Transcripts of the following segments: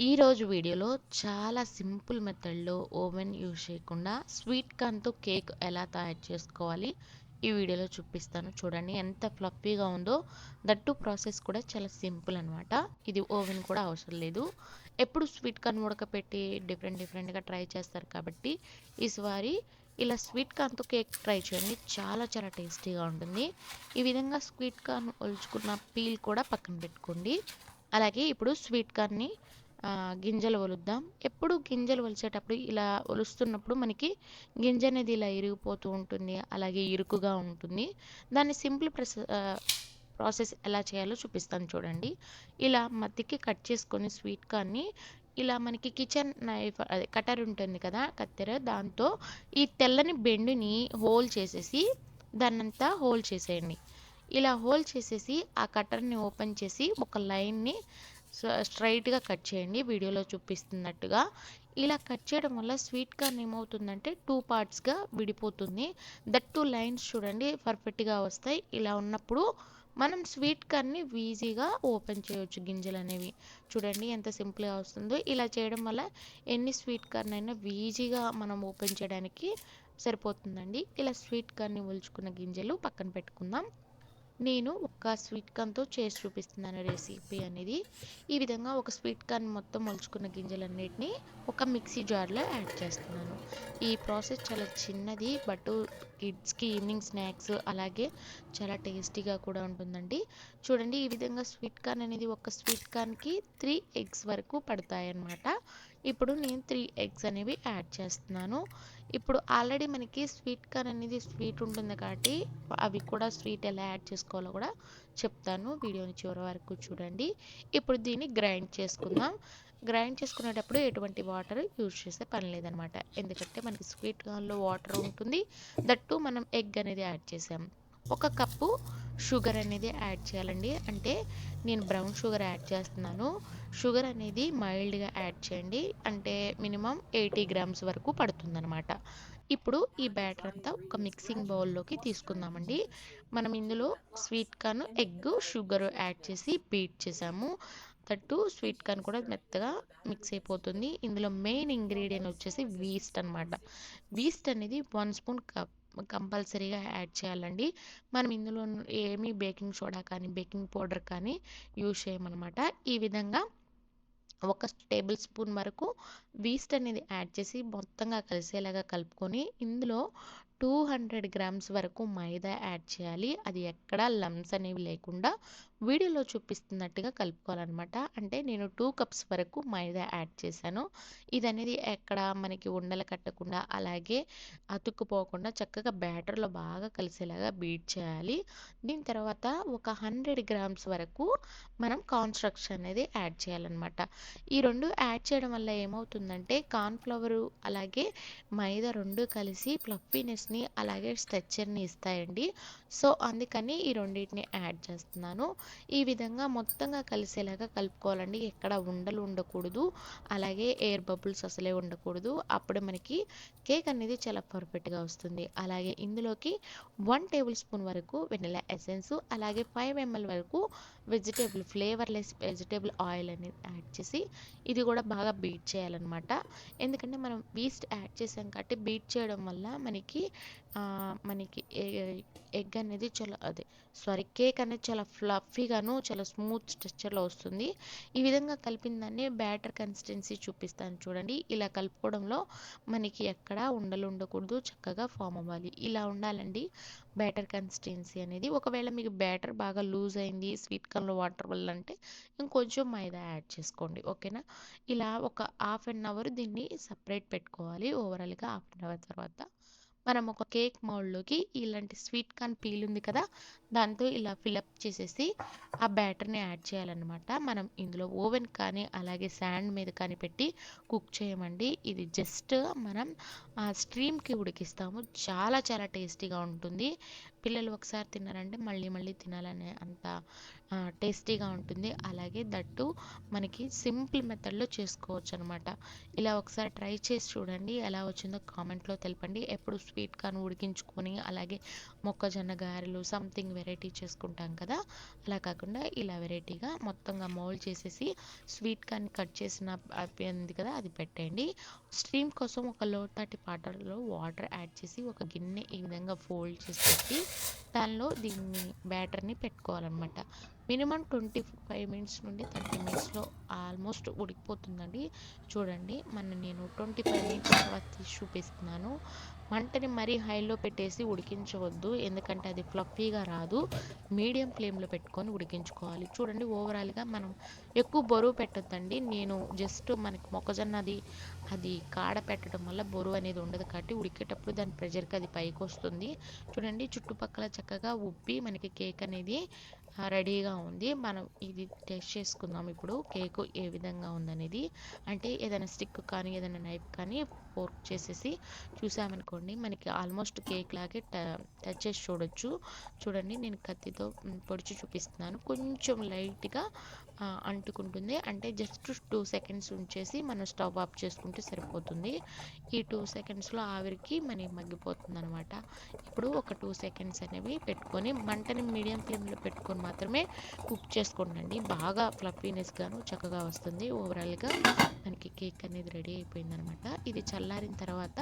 ఈరోజు వీడియోలో చాలా సింపుల్ మెథడ్లో ఓవెన్ యూజ్ చేయకుండా స్వీట్ కార్న్తో కేక్ ఎలా తయారు చేసుకోవాలి ఈ వీడియోలో చూపిస్తాను. చూడండి ఎంత ఫ్లఫీగా ఉందో. దట్టు ప్రాసెస్ కూడా చాలా సింపుల్ అనమాట. ఇది ఓవెన్ కూడా అవసరం లేదు. ఎప్పుడు స్వీట్ కార్న్ ఉడకపెట్టి డిఫరెంట్గా ట్రై చేస్తారు కాబట్టి ఈసారి ఇలా స్వీట్ కార్న్తో కేక్ ట్రై చేయండి. చాలా చాలా టేస్టీగా ఉంటుంది. ఈ విధంగా స్వీట్ కార్న్ ఒలుచుకున్న పీల్ కూడా పక్కన పెట్టుకోండి. అలాగే ఇప్పుడు స్వీట్ కార్న్ని గింజలు ఒలుద్దాం. ఎప్పుడు గింజలు ఒలిచేటప్పుడు ఇలా ఒలుస్తున్నప్పుడు మనకి గింజ అనేది ఇలా ఇరిగిపోతూ ఉంటుంది, అలాగే ఇరుకుగా ఉంటుంది. దాన్ని సింపుల్ ప్రాసెస్ ఎలా చేయాలో చూపిస్తాను చూడండి. ఇలా మధ్యకి కట్ చేసుకొని స్వీట్ కార్న్ని ఇలా మనకి కిచెన్ నైఫ్ అదే కటర్ ఉంటుంది కదా, కత్తెర, దాంతో ఈ తెల్లని బెండుని హోల్ చేసేసి దాన్నంతా హోల్ చేసేయండి. ఇలా హోల్ చేసేసి ఆ కట్టర్ని ఓపెన్ చేసి ఒక లైన్ని స్ట్రైట్గా కట్ చేయండి వీడియోలో చూపిస్తున్నట్టుగా. ఇలా కట్ చేయడం వల్ల స్వీట్ కార్న్ ఏమవుతుందంటే 2 పార్ట్స్గా విడిపోతుంది. దట్ 2 లైన్స్ చూడండి పర్ఫెక్ట్గా వస్తాయి. ఇలా ఉన్నప్పుడు మనం స్వీట్ కార్న్ని ఈజీగా ఓపెన్ చేయవచ్చు. గింజలు అనేవి చూడండి ఎంత సింపుల్గా వస్తుందో. ఇలా చేయడం వల్ల ఎన్ని స్వీట్ కార్న్ అయినా ఈజీగా మనం ఓపెన్ చేయడానికి సరిపోతుందండి. ఇలా స్వీట్ కార్న్ని ఒలుచుకున్న గింజలు పక్కన పెట్టుకుందాం. నేను ఒక స్వీట్ కార్న్తో చేసి చూపిస్తున్నాను రెసిపీ అనేది. ఈ విధంగా ఒక స్వీట్ కార్న్ మొత్తం మొలుచుకున్న గింజలన్నిటిని ఒక మిక్సీ జార్లో యాడ్ చేస్తున్నాను. ఈ ప్రాసెస్ చాలా చిన్నది, బట్ కిడ్స్కి ఈవినింగ్ స్నాక్స్ అలాగే చాలా టేస్టీగా కూడా ఉంటుందండి. చూడండి ఈ విధంగా స్వీట్ కార్న్ అనేది ఒక స్వీట్ కార్న్కి 3 ఎగ్స్ వరకు పడతాయన్నమాట. ఇప్పుడు నేను 3 ఎగ్స్ అనేవి యాడ్ చేస్తున్నాను. ఇప్పుడు ఆల్రెడీ మనకి స్వీట్ కార్న్ అనేది స్వీట్ ఉంటుంది కాబట్టి అవి కూడా స్వీట్ ఎలా యాడ్ చేసుకోవాలో కూడా చెప్తాను. వీడియోని చివరి వరకు చూడండి. ఇప్పుడు దీన్ని గ్రైండ్ చేసుకుందాం. గ్రైండ్ చేసుకునేటప్పుడు ఎటువంటి వాటర్ యూజ్ చేసే పని లేదనమాట. ఎందుకంటే మనకి స్వీట్ కార్న్లో వాటర్ ఉంటుంది. దట్టు మనం ఎగ్ అనేది యాడ్ చేసాం. 1 కప్పు షుగర్ అనేది యాడ్ చేయాలండి. అంటే నేను బ్రౌన్ షుగర్ యాడ్ చేస్తున్నాను. షుగర్ అనేది మైల్డ్గా యాడ్ చేయండి. అంటే మినిమం 80 గ్రామ్స్ వరకు పడుతుందన్నమాట. ఇప్పుడు ఈ బ్యాటర్ అంతా ఒక మిక్సింగ్ బౌల్లోకి తీసుకుందామండి. మనం ఇందులో sweet corn, egg, sugar add చేసి బీట్ చేసాము. దట్టు స్వీట్ కార్న్ కూడా మెత్తగా మిక్స్ అయిపోతుంది. ఇందులో మెయిన్ ఇంగ్రీడియంట్ వచ్చేసి వీస్ట్ అనమాట. వీస్ట్ అనేది 1 స్పూన్ కంపల్సరీగా యాడ్ చేయాలండి. మనం ఇందులో ఏమీ బేకింగ్ సోడా కానీ బేకింగ్ పౌడర్ కానీ యూజ్ చేయమన్నమాట. ఈ విధంగా 1 టేబుల్ స్పూన్ వరకు వీస్ట్ అనేది యాడ్ చేసి మొత్తంగా కలిసేలాగా కలుపుకొని ఇందులో 200 గ్రామ్స్ వరకు మైదా యాడ్ చేయాలి. అది ఎక్కడా లమ్స్ అనేవి లేకుండా వీడియోలో చూపిస్తున్నట్టుగా కలుపుకోవాలన్నమాట. అంటే నేను 2 కప్స్ వరకు మైదా యాడ్ చేశాను. ఇది అనేది ఎక్కడ మనకి ఉండలు కట్టకుండా అలాగే అతుక్కుపోకుండా చక్కగా బ్యాటర్లో బాగా కలిసేలాగా బీట్ చేయాలి. దీని తర్వాత ఒక 100 గ్రామ్స్ వరకు మనం కాన్స్ట్రక్షన్ అనేది యాడ్ చేయాలన్నమాట. ఈ 2 యాడ్ చేయడం వల్ల ఏమవుతుందంటే కార్న్‌ఫ్లవరు అలాగే మైదా 2 కలిసి ఫ్లఫీనెస్‌ని అలాగే స్ట్రక్చర్‌ని ఇస్తాయండి. సో అందుకని ఈ రెండిటిని యాడ్ చేస్తున్నాను. ఈ విధంగా మొత్తంగా కలిసేలాగా కలుపుకోవాలండి. ఎక్కడ ఉండలు ఉండకూడదు. అలాగే ఎయిర్ బబుల్స్ అసలే ఉండకూడదు. అప్పుడు మనకి కేక్ అనేది చాలా పర్ఫెక్ట్గా వస్తుంది. అలాగే ఇందులోకి 1 టేబుల్ స్పూన్ వరకు వెనిలా ఎసెన్స్ అలాగే 5 ml వరకు ఫ్లేవర్లెస్ వెజిటేబుల్ ఆయిల్ అనేది యాడ్ చేసి ఇది కూడా బాగా బీట్ చేయాలన్నమాట. ఎందుకంటే మనం ఈస్ట్ యాడ్ చేసాం కాబట్టి బీట్ చేయడం వల్ల మనకి ఎగ్ అనేది కేక్ అనేది చాలా ఫ్లఫీగాను చాలా స్మూత్ స్ట్రక్చర్లో వస్తుంది. ఈ విధంగా కలిపిన దాన్ని బ్యాటర్ కన్సిస్టెన్సీ చూపిస్తాను చూడండి. ఇలా కలుపుకోవడంలో మనకి ఎక్కడా ఉండలు ఉండకూడదు, చక్కగా ఫామ్ అవ్వాలి. ఇలా ఉండాలండి బ్యాటర్ కన్సిస్టెన్సీ అనేది. ఒకవేళ మీకు బ్యాటర్ బాగా లూజ్ అయింది స్వీట్ కార్న్లో వాటర్ వల్ల అంటే ఇంకొంచెం మైదా యాడ్ చేసుకోండి. ఓకేనా. ఇలా ఒక హాఫ్ అన్ అవర్ దీన్ని సపరేట్ పెట్టుకోవాలి. ఓవరాల్గా హాఫ్ అన్ అవర్ తర్వాత మనం ఒక కేక్ మౌల్డ్లోకి ఇలాంటి స్వీట్ కార్న్ పీల్ ఉంది కదా, దాంతో ఇలా ఫిలప్ చేసేసి ఆ బ్యాటర్ని యాడ్ చేయాలన్నమాట. మనం ఇందులో ఓవెన్ కానీ అలాగే శాండ్ మీద కానీ పెట్టి కుక్ చేయమండి. ఇది జస్ట్ మనం స్ట్రీమ్కి ఉడికిస్తాము. చాలా చాలా టేస్టీగా ఉంటుంది. పిల్లలు ఒకసారి తిన్నారంటే మళ్ళీ మళ్ళీ తినాలనే అంత టేస్టీగా ఉంటుంది. అలాగే దట్టు మనకి సింపుల్ మెథడ్‌లో చేసుకోవచ్చు అనమాట. ఇలా ఒకసారి ట్రై చేసి చూడండి. ఎలా వచ్చిందో కామెంట్‌లో తెలపండి. ఎప్పుడు స్వీట్ కార్న్ ఉడికించుకొని అలాగే మొక్కజొన్న గారెలు సంథింగ్ వెరైటీ చేసుకుంటాం కదా! అలా కాకుండా ఇలా వెరైటీగా మొత్తంగా మౌల్డ్ చేసేసి స్వీట్ కార్న్ కట్ చేసిన ఉంది కదా! అది పెట్టేయండి. స్టీమ్ కోసం ఒక లోతాటి పాత్రలో వాటర్ యాడ్ చేసి ఒక గిన్నె ఈ విధంగా ఫోల్డ్ చేసి పెట్టి దానిలో దీన్ని బ్యాటర్‌ని పెట్టుకోవాలనమాట. మినిమమ్ 25 మినిట్స్ నుండి 30 మినిట్స్‌లో ఆల్మోస్ట్ ఉడికిపోతుందండి. చూడండి నేను 25 మినిట్స్ తర్వాత తీసి చూపిస్తున్నాను. మంటని మరీ హైలో పెట్టేసి ఉడికించవద్దు. ఎందుకంటే అది ఫ్లఫీగా రాదు. మీడియం ఫ్లేమ్‌లో పెట్టుకొని ఉడికించుకోవాలి. చూడండి ఓవరాల్‌గా మనం ఎక్కువ బరువు పెట్టొద్దండి. నేను జస్ట్ మనకి మొక్కజొన్నది అది కాడ పెట్టడం వల్ల బరువు అనేది ఉండదు కాబట్టి ఉడికేటప్పుడు దాని ప్రెషర్‌కి అది పైకొస్తుంది. చూడండి చుట్టుపక్కల చక్కగా ఉబ్బి మనకి కేక్ అనేది రెడీగా ఉంది. మనం ఇది టేస్ట్ చేసుకుందాం ఇప్పుడు కేకు ఏ విధంగా ఉందనేది. అంటే ఏదైనా స్టిక్ కానీ ఏదైనా నైఫ్ కానీ ఫోర్క్ చేసేసి చూసామనుకోండి మనకి ఆల్మోస్ట్ కేక్ లాగే టచ్ చేసి చూడొచ్చు. చూడండి నేను కత్తితో పొడిచి చూపిస్తున్నాను. కొంచెం లైట్‌గా అంటుకుంటుంది. అంటే జస్ట్ 2 సెకండ్స్ ఉంచేసి మనం స్టవ్ ఆఫ్ చేసుకుంటే సరిపోతుంది. ఈ 2 సెకండ్స్‌లో ఆవిరికి మగ్గిపోతుందనమాట. ఇప్పుడు ఒక 2 సెకండ్స్ అనేవి పెట్టుకొని మంటని మీడియం ఫ్లేమ్‌లో పెట్టుకొని మాత్రమే కుక్ చేసుకోండి. బాగా ఫ్లఫీనెస్‌గాను చక్కగా వస్తుంది. ఓవరాల్‌గా మనకి కేక్ అనేది రెడీ అయిపోయిందనమాట. ఇది చల్లారిన తర్వాత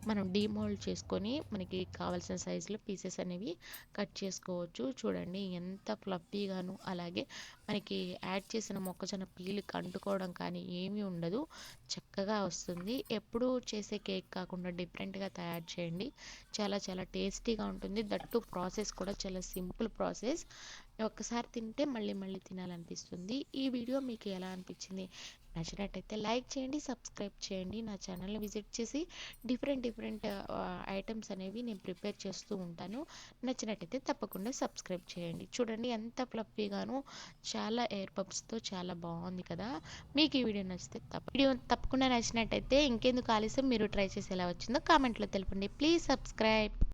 మనం డీమోల్డ్ చేసుకొని మనకి కావాల్సిన సైజులో పీసెస్ అనేవి కట్ చేసుకోవచ్చు. చూడండి ఎంత ఫ్లఫీగాను అలాగే మనకి యాడ్ చేసిన మొక్కజొన్న పీలుకి అంటుకోవడం కానీ ఏమీ ఉండదు. చక్కగా వస్తుంది. ఎప్పుడూ చేసే కేక్ కాకుండా డిఫరెంట్‌గా తయారు చేయండి. చాలా చాలా టేస్టీగా ఉంటుంది. దట్టు ప్రాసెస్ కూడా చాలా సింపుల్ ప్రాసెస్. ఒక్కసారి తింటే మళ్ళీ మళ్ళీ తినాలనిపిస్తుంది. ఈ వీడియో మీకు ఎలా అనిపించింది? నచ్చినట్టయితే లైక్ చేయండి, సబ్స్క్రైబ్ చేయండి. నా ఛానల్‌ని విజిట్ చేసి డిఫరెంట్ డిఫరెంట్ ఐటెమ్స్ అనేవి నేను ప్రిపేర్ చేస్తూ ఉంటాను. నచ్చినట్టయితే తప్పకుండా సబ్స్క్రైబ్ చేయండి. చూడండి ఎంత ఫ్లఫీగాను చాలా ఎయిర్ పఫ్స్‌తో చాలా బాగుంది కదా! మీకు ఈ వీడియో నచ్చితే వీడియో తప్పకుండా నచ్చినట్టయితే ఇంకెందుకు ఆలస్యం మీరు ట్రై చేసి ఎలా వచ్చిందో కామెంట్‌లో తెలపండి. Please subscribe.